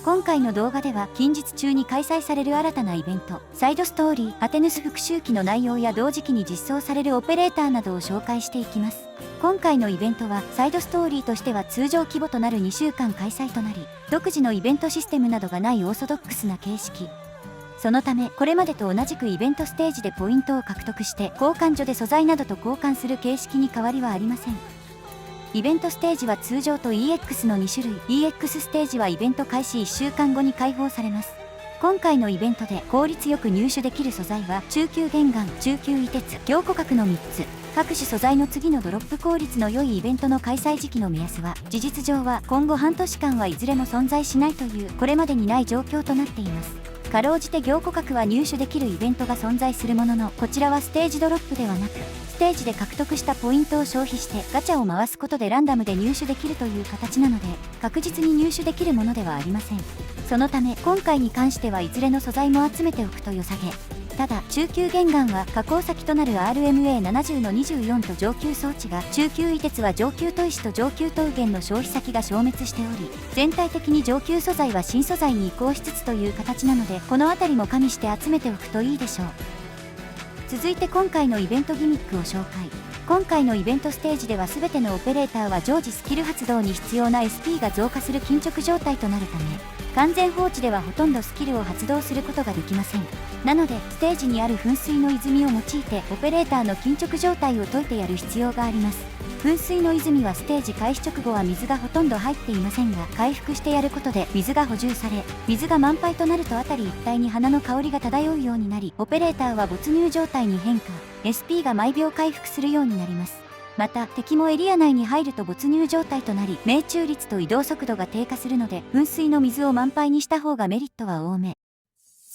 今回の動画では近日中に開催される新たなイベント、サイドストーリーアテヌス復讐記の内容や同時期に実装されるオペレーターなどを紹介していきます。今回のイベントはサイドストーリーとしては通常規模となる2週間開催となり、独自のイベントシステムなどがないオーソドックスな形式。そのためこれまでと同じくイベントステージでポイントを獲得して交換所で素材などと交換する形式に変わりはありません。イベントステージは通常と EX の2種類、EX ステージはイベント開始1週間後に開放されます。今回のイベントで効率よく入手できる素材は中級玄岩、中級異鉄、凝固核の3つ。各種素材の次のドロップ効率の良いイベントの開催時期の目安は事実上は今後半年間はいずれも存在しないというこれまでにない状況となっています。かろうじて凝固核は入手できるイベントが存在するものの、こちらはステージドロップではなくステージで獲得したポイントを消費してガチャを回すことでランダムで入手できるという形なので、確実に入手できるものではありません。そのため今回に関してはいずれの素材も集めておくと良さげ。ただ中級玄岩は加工先となる RMA70 の24と上級装置が、中級異鉄は上級砥石と上級陶元の消費先が消滅しており、全体的に上級素材は新素材に移行しつつという形なので、この辺りも加味して集めておくといいでしょう。続いて今回のイベントギミックを紹介。今回のイベントステージでは全てのオペレーターは常時スキル発動に必要な SP が増加する緊直状態となるため、完全放置ではほとんどスキルを発動することができません。なのでステージにある噴水の泉を用いてオペレーターの緊直状態を解いてやる必要があります。噴水の泉はステージ開始直後は水がほとんど入っていませんが、回復してやることで水が補充され、水が満杯となると辺り一帯に花の香りが漂うようになり、オペレーターは没入状態に変化、 SP が毎秒回復するようになります。また敵もエリア内に入ると没入状態となり、命中率と移動速度が低下するので、噴水の水を満杯にした方がメリットは多め。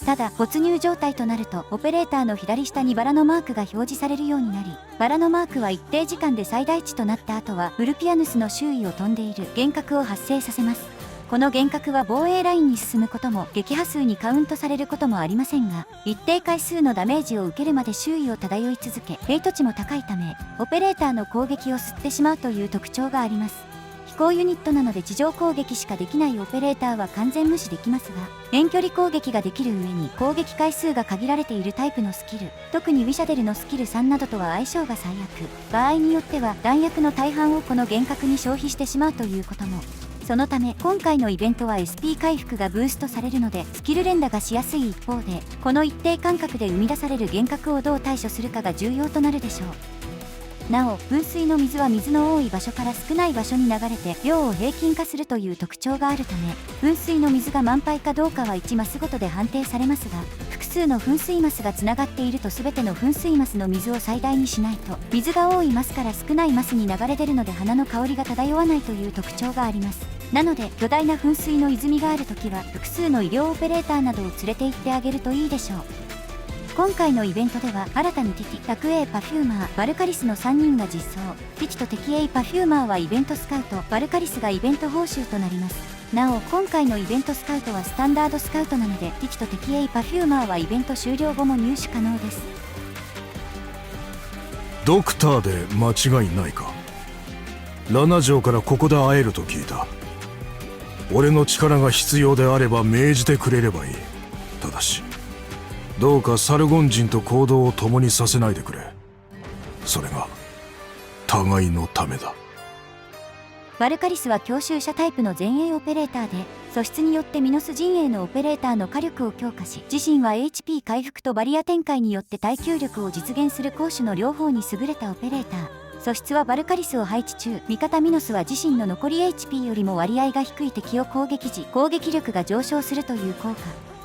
ただ没入状態となるとオペレーターの左下にバラのマークが表示されるようになり、バラのマークは一定時間で最大値となった後はウルピアヌスの周囲を飛んでいる幻覚を発生させます。この幻覚は防衛ラインに進むことも撃破数にカウントされることもありませんが、一定回数のダメージを受けるまで周囲を漂い続け、ヘイト値も高いためオペレーターの攻撃を吸ってしまうという特徴があります。飛行ユニットなので地上攻撃しかできないオペレーターは完全無視できますが、遠距離攻撃ができる上に攻撃回数が限られているタイプのスキル、特にウィシャデルのスキル3などとは相性が最悪。場合によっては弾薬の大半をこの幻覚に消費してしまうということも。そのため今回のイベントは SP 回復がブーストされるのでスキル連打がしやすい一方で、この一定間隔で生み出される幻覚をどう対処するかが重要となるでしょう。なお噴水の水は水の多い場所から少ない場所に流れて量を平均化するという特徴があるため、噴水の水が満杯かどうかは1マスごとで判定されますが、複数の噴水マスがつながっていると全ての噴水マスの水を最大にしないと、水が多いマスから少ないマスに流れ出るので花の香りが漂わないという特徴があります。なので巨大な噴水の泉があるときは複数の医療オペレーターなどを連れて行ってあげるといいでしょう。今回のイベントでは新たにティティ、タクエイ、パフューマー、バルカリスの3人が実装。ティティとテキエイ、パフューマーはイベントスカウト、バルカリスがイベント報酬となります。なお今回のイベントスカウトはスタンダードスカウトなので、ティティとテキエイ、パフューマーはイベント終了後も入手可能です。ドクターで間違いないか。ラナ城からここで会えると聞いた。俺の力が必要であれば命じてくれればいい。ただしどうかサルゴン人と行動を共にさせないでくれ。それが互いのためだ。バルカリスは強襲者タイプの前衛オペレーターで、素質によってミノス陣営のオペレーターの火力を強化し、自身は HP 回復とバリア展開によって耐久力を実現する攻守の両方に優れたオペレーター。素質はバルカリスを配置中、味方ミノスは自身の残り HP よりも割合が低い敵を攻撃時攻撃力が上昇するという効果。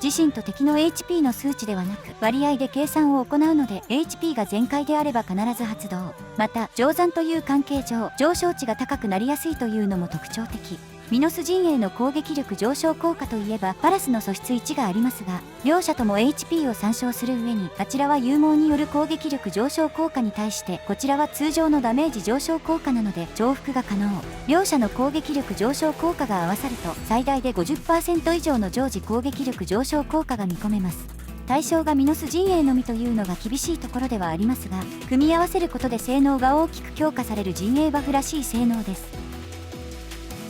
自身と敵の HP の数値ではなく割合で計算を行うので、 HP が全開であれば必ず発動。また乗算という関係上上昇値が高くなりやすいというのも特徴的。ミノス陣営の攻撃力上昇効果といえばパラスの素質1がありますが、両者とも HP を参照する上に、あちらは勇猛による攻撃力上昇効果に対してこちらは通常のダメージ上昇効果なので重複が可能。両者の攻撃力上昇効果が合わさると最大で 50% 以上の常時攻撃力上昇効果が見込めます。対象がミノス陣営のみというのが厳しいところではありますが、組み合わせることで性能が大きく強化される陣営バフらしい性能です。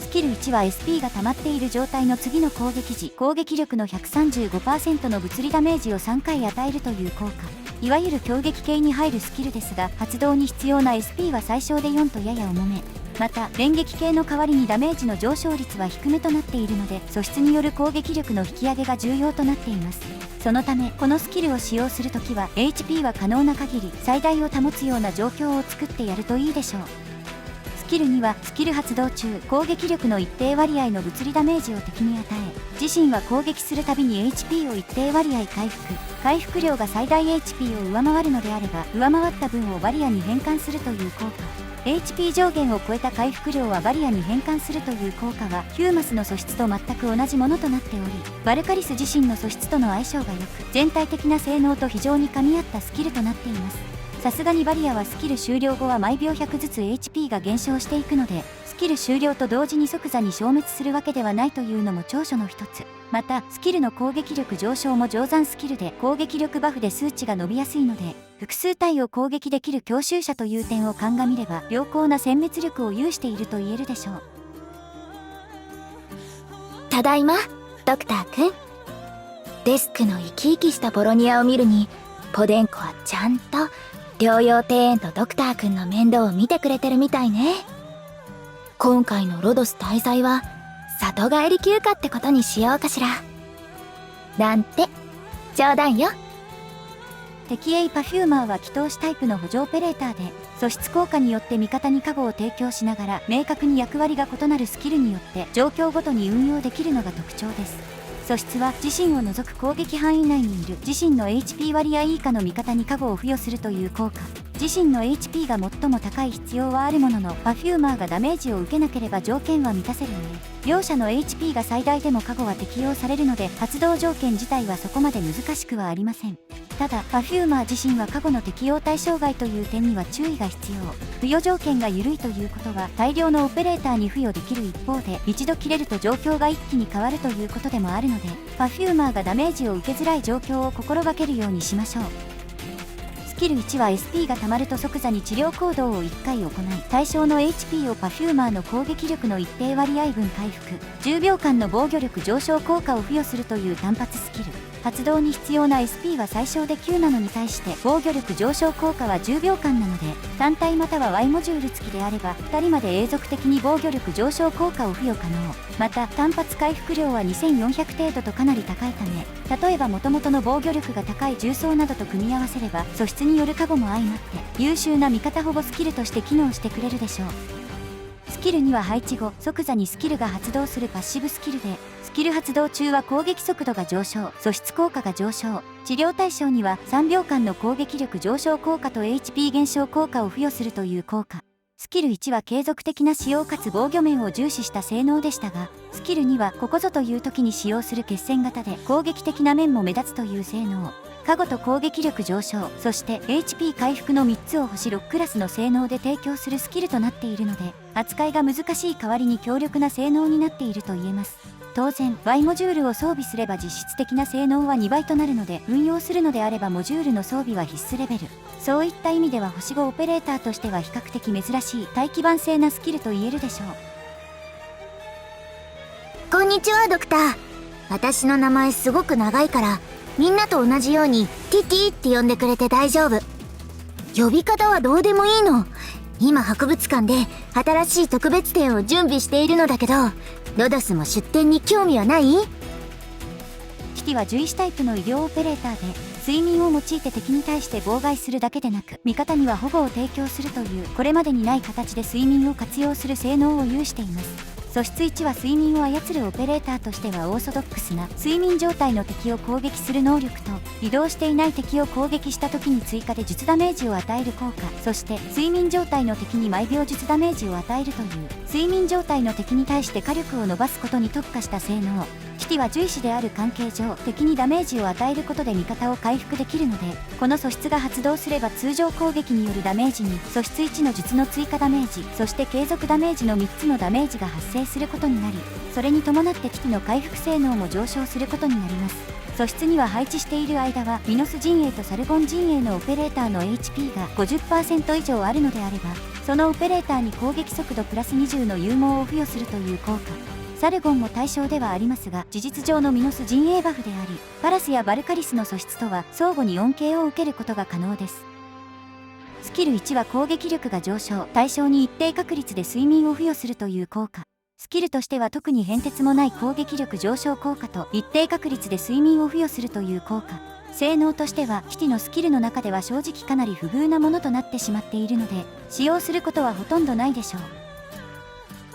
スキル1は SP が溜まっている状態の次の攻撃時、攻撃力の 135% の物理ダメージを3回与えるという効果。いわゆる強撃系に入るスキルですが、発動に必要な SP は最小で4とやや重め。また連撃系の代わりにダメージの上昇率は低めとなっているので、素質による攻撃力の引き上げが重要となっています。そのためこのスキルを使用するときは HP は可能な限り最大を保つような状況を作ってやるといいでしょう。スキル2はスキル発動中、攻撃力の一定割合の物理ダメージを敵に与え、自身は攻撃するたびに HP を一定割合回復量が最大 HP を上回るのであれば、上回った分をバリアに変換するという効果。HP 上限を超えた回復量はバリアに変換するという効果はヒューマスの素質と全く同じものとなっており、バルカリス自身の素質との相性が良く、全体的な性能と非常に噛み合ったスキルとなっています。さすがにバリアはスキル終了後は毎秒100ずつ HP が減少していくので、スキル終了と同時に即座に消滅するわけではないというのも長所の一つ。またスキルの攻撃力上昇も乗算スキルで攻撃力バフで数値が伸びやすいので、複数体を攻撃できる強襲者という点を鑑みれば良好な殲滅力を有していると言えるでしょう。ただいま、ドクターくん。デスクの生き生きしたボロニアを見るに、ポデンコはちゃんと療養庭園とドクターくんの面倒を見てくれてるみたいね。今回のロドス滞在は里帰り休暇ってことにしようかしら。なんて冗談よ。敵エイパフューマーは祈祷師タイプの補助オペレーターで、素質効果によって味方に加護を提供しながら明確に役割が異なるスキルによって状況ごとに運用できるのが特徴です。素質は自身を除く攻撃範囲内にいる自身の HP 割合以下の味方に加護を付与するという効果。自身の HP が最も高い必要はあるものの、パフューマーがダメージを受けなければ条件は満たせる上、両者の HP が最大でも加護は適用されるので、発動条件自体はそこまで難しくはありません。ただパフューマー自身は加護の適用対象外という点には注意が必要。付与条件が緩いということは大量のオペレーターに付与できる一方で、一度切れると状況が一気に変わるということでもあるので、パフューマーがダメージを受けづらい状況を心がけるようにしましょう。スキル1は SP が溜まると即座に治療行動を1回行い、対象の HP をパフューマーの攻撃力の一定割合分回復、10秒間の防御力上昇効果を付与するという単発スキル。発動に必要な SP は最小で9なのに対して防御力上昇効果は10秒間なので、単体または Y モジュール付きであれば2人まで永続的に防御力上昇効果を付与可能。また単発回復量は2400程度とかなり高いため、例えば元々の防御力が高い重装などと組み合わせれば素質による加護も相まって優秀な味方保護スキルとして機能してくれるでしょう。スキル2は配置後即座にスキルが発動するパッシブスキルで、スキル発動中は攻撃速度が上昇、素質効果が上昇。治療対象には3秒間の攻撃力上昇効果と HP 減少効果を付与するという効果。スキル1は継続的な使用かつ防御面を重視した性能でしたが、スキル2はここぞという時に使用する決戦型で攻撃的な面も目立つという性能。加護と攻撃力上昇、そして HP 回復の3つを星6クラスの性能で提供するスキルとなっているので、扱いが難しい代わりに強力な性能になっていると言えます。当然 Y モジュールを装備すれば実質的な性能は2倍となるので、運用するのであればモジュールの装備は必須レベル。そういった意味では星5オペレーターとしては比較的珍しい大基盤性なスキルと言えるでしょう。こんにちはドクター。私の名前すごく長いからみんなと同じようにティティって呼んでくれて大丈夫。呼び方はどうでもいいの。今博物館で新しい特別展を準備しているのだけど、ロドスも出展に興味はない？キティは獣医師タイプの医療オペレーターで、睡眠を用いて敵に対して妨害するだけでなく味方には保護を提供するというこれまでにない形で睡眠を活用する性能を有しています。素質1は睡眠を操るオペレーターとしてはオーソドックスな睡眠状態の敵を攻撃する能力と、移動していない敵を攻撃した時に追加で術ダメージを与える効果、そして睡眠状態の敵に毎秒術ダメージを与えるという睡眠状態の敵に対して火力を伸ばすことに特化した性能。キティは獣医師である関係上敵にダメージを与えることで味方を回復できるので、この素質が発動すれば通常攻撃によるダメージに素質1の術の追加ダメージ、そして継続ダメージの3つのダメージが発生低することになり、それに伴って機器の回復性能も上昇することになります。素質には配置している間はミノス陣営とサルゴン陣営のオペレーターの HP が 50% 以上あるのであれば、そのオペレーターに攻撃速度プラス20の勇猛を付与するという効果。サルゴンも対象ではありますが、事実上のミノス陣営バフであり、パラスやバルカリスの素質とは相互に恩恵を受けることが可能です。スキル1は攻撃力が上昇、対象に一定確率で睡眠を付与するという効果。スキルとしては特に変哲もない攻撃力上昇効果と一定確率で睡眠を付与するという効果。性能としては機器のスキルの中では正直かなり不遇なものとなってしまっているので、使用することはほとんどないでしょう。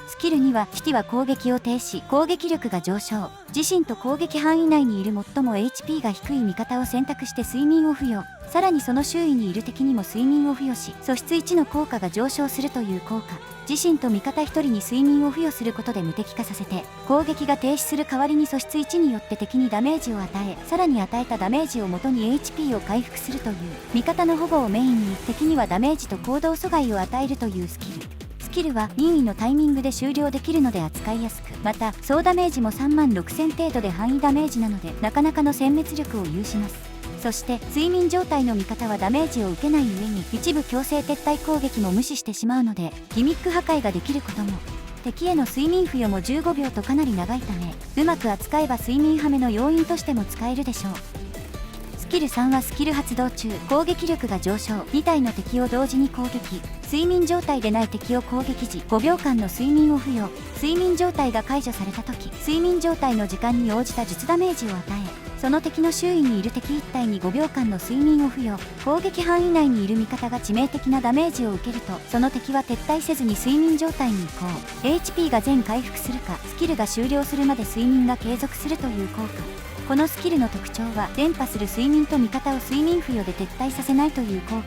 スキル2は機器は攻撃を停止、攻撃力が上昇、自身と攻撃範囲内にいる最も HP が低い味方を選択して睡眠を付与、さらにその周囲にいる敵にも睡眠を付与し、素質1の効果が上昇するという効果。自身と味方1人に睡眠を付与することで無敵化させて、攻撃が停止する代わりに素質1によって敵にダメージを与え、さらに与えたダメージを元に HP を回復するという、味方の保護をメインに敵にはダメージと行動阻害を与えるというスキル。スキルは任意のタイミングで終了できるので扱いやすく、また総ダメージも36000程度で範囲ダメージなのでなかなかの殲滅力を有します。そして睡眠状態の味方はダメージを受けない上に一部強制撤退攻撃も無視してしまうのでギミック破壊ができることも。敵への睡眠付与も15秒とかなり長いため、うまく扱えば睡眠ハメの要因としても使えるでしょう。スキル3はスキル発動中、攻撃力が上昇、2体の敵を同時に攻撃、睡眠状態でない敵を攻撃時5秒間の睡眠を付与、睡眠状態が解除された時、睡眠状態の時間に応じた術ダメージを与え、その敵の周囲にいる敵1体に5秒間の睡眠を付与、攻撃範囲内にいる味方が致命的なダメージを受けると、その敵は撤退せずに睡眠状態に移行、HP が全回復するか、スキルが終了するまで睡眠が継続するという効果。このスキルの特徴は伝播する睡眠と味方を睡眠付与で撤退させないという効果。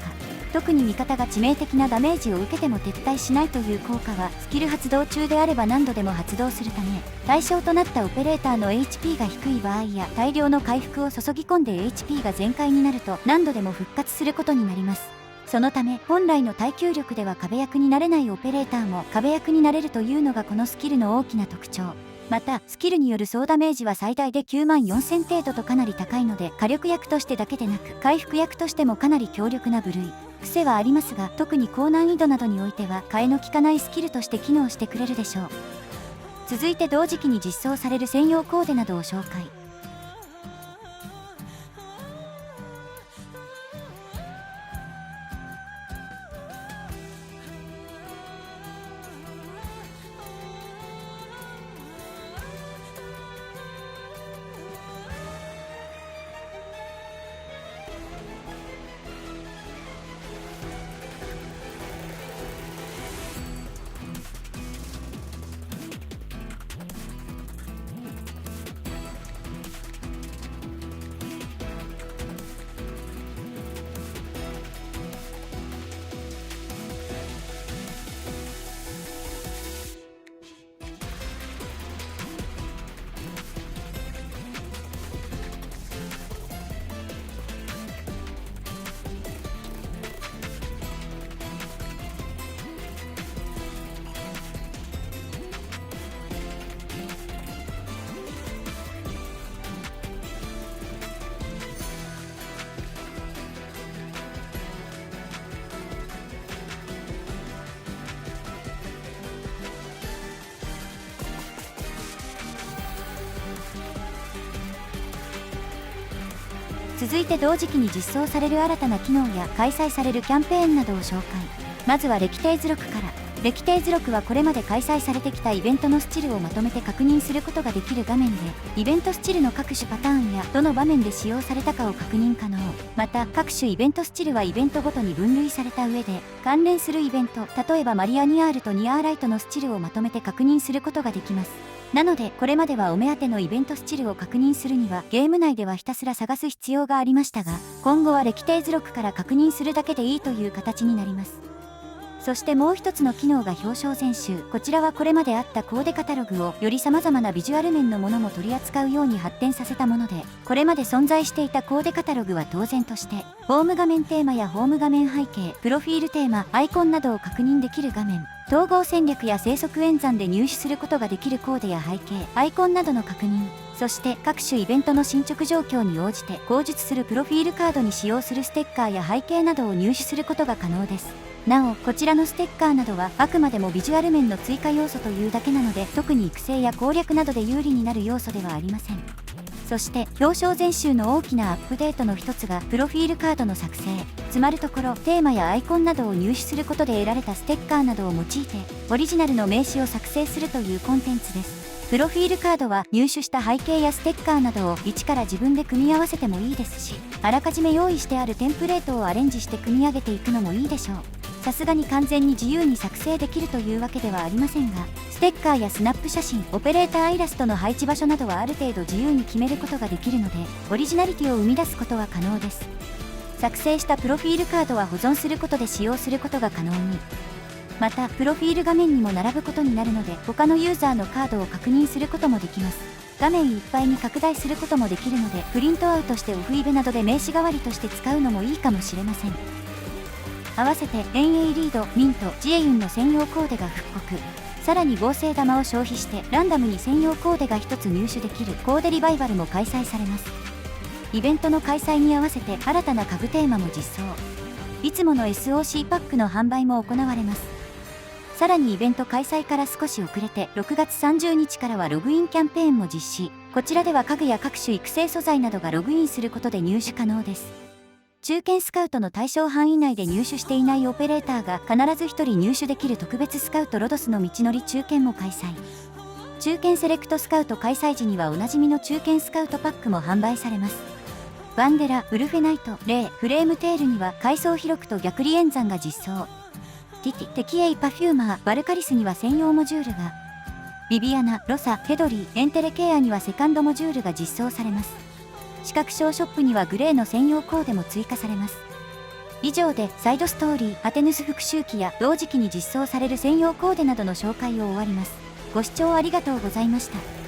特に味方が致命的なダメージを受けても撤退しないという効果はスキル発動中であれば何度でも発動するため、対象となったオペレーターの HP が低い場合や大量の回復を注ぎ込んで HP が全開になると何度でも復活することになります。そのため本来の耐久力では壁役になれないオペレーターも壁役になれるというのがこのスキルの大きな特徴。またスキルによる総ダメージは最大で94000程度とかなり高いので、火力役としてだけでなく回復役としてもかなり強力な部類。癖はありますが、特に高難易度などにおいては替えの利かないスキルとして機能してくれるでしょう。続いて同時期に実装される専用コーデなどを紹介。続いて同時期に実装される新たな機能や開催されるキャンペーンなどを紹介。まずは歴帝図録から。歴帝図録はこれまで開催されてきたイベントのスチルをまとめて確認することができる画面で、イベントスチルの各種パターンやどの場面で使用されたかを確認可能。また各種イベントスチルはイベントごとに分類された上で、関連するイベント、例えばマリアニアールとニアーライトのスチルをまとめて確認することができます。なのでこれまではお目当てのイベントスチルを確認するにはゲーム内ではひたすら探す必要がありましたが、今後は歴帝図録から確認するだけでいいという形になります。そしてもう一つの機能が表彰全集。こちらはこれまであったコーデカタログをより様々なビジュアル面のものも取り扱うように発展させたもので、これまで存在していたコーデカタログは当然としてホーム画面テーマやホーム画面背景、プロフィールテーマ、アイコンなどを確認できる画面、統合戦略や生息演算で入手することができるコーデや背景、アイコンなどの確認、そして各種イベントの進捗状況に応じて口述するプロフィールカードに使用するステッカーや背景などを入手することが可能です。なお、こちらのステッカーなどはあくまでもビジュアル面の追加要素というだけなので、特に育成や攻略などで有利になる要素ではありません。そして表彰全集の大きなアップデートの一つがプロフィールカードの作成。つまるところ、テーマやアイコンなどを入手することで得られたステッカーなどを用いてオリジナルの名刺を作成するというコンテンツです。プロフィールカードは入手した背景やステッカーなどを一から自分で組み合わせてもいいですし、あらかじめ用意してあるテンプレートをアレンジして組み上げていくのもいいでしょう。さすがに完全に自由に作成できるというわけではありませんが、ステッカーやスナップ写真、オペレーターイラストの配置場所などはある程度自由に決めることができるので、オリジナリティを生み出すことは可能です。作成したプロフィールカードは保存することで使用することが可能に。またプロフィール画面にも並ぶことになるので、他のユーザーのカードを確認することもできます。画面いっぱいに拡大することもできるので、プリントアウトしてオフイベなどで名刺代わりとして使うのもいいかもしれません。合わせて遠泳リード、ミント、ジエユンの専用コーデが復刻。さらに合成玉を消費してランダムに専用コーデが1つ入手できるコーデリバイバルも開催されます。イベントの開催に合わせて新たな家具テーマも実装。いつもの SOC パックの販売も行われます。さらにイベント開催から少し遅れて6月30日からはログインキャンペーンも実施。こちらでは家具や各種育成素材などがログインすることで入手可能です。中堅スカウトの対象範囲内で入手していないオペレーターが必ず1人入手できる特別スカウトロドスの道のり中堅も開催。中堅セレクトスカウト開催時にはおなじみの中堅スカウトパックも販売されます。バンデラ、ウルフェナイト、レイ、フレームテールには階層広くと逆離演算が実装。ティティ、テキエイパフューマー、バルカリスには専用モジュールが。ビビアナ、ロサ、ヘドリー、エンテレケアにはセカンドモジュールが実装されます。視覚障ショップにはグレーの専用コーデも追加されます。以上でサイドストーリー、アテヌス復習記や同時期に実装される専用コーデなどの紹介を終わります。ご視聴ありがとうございました。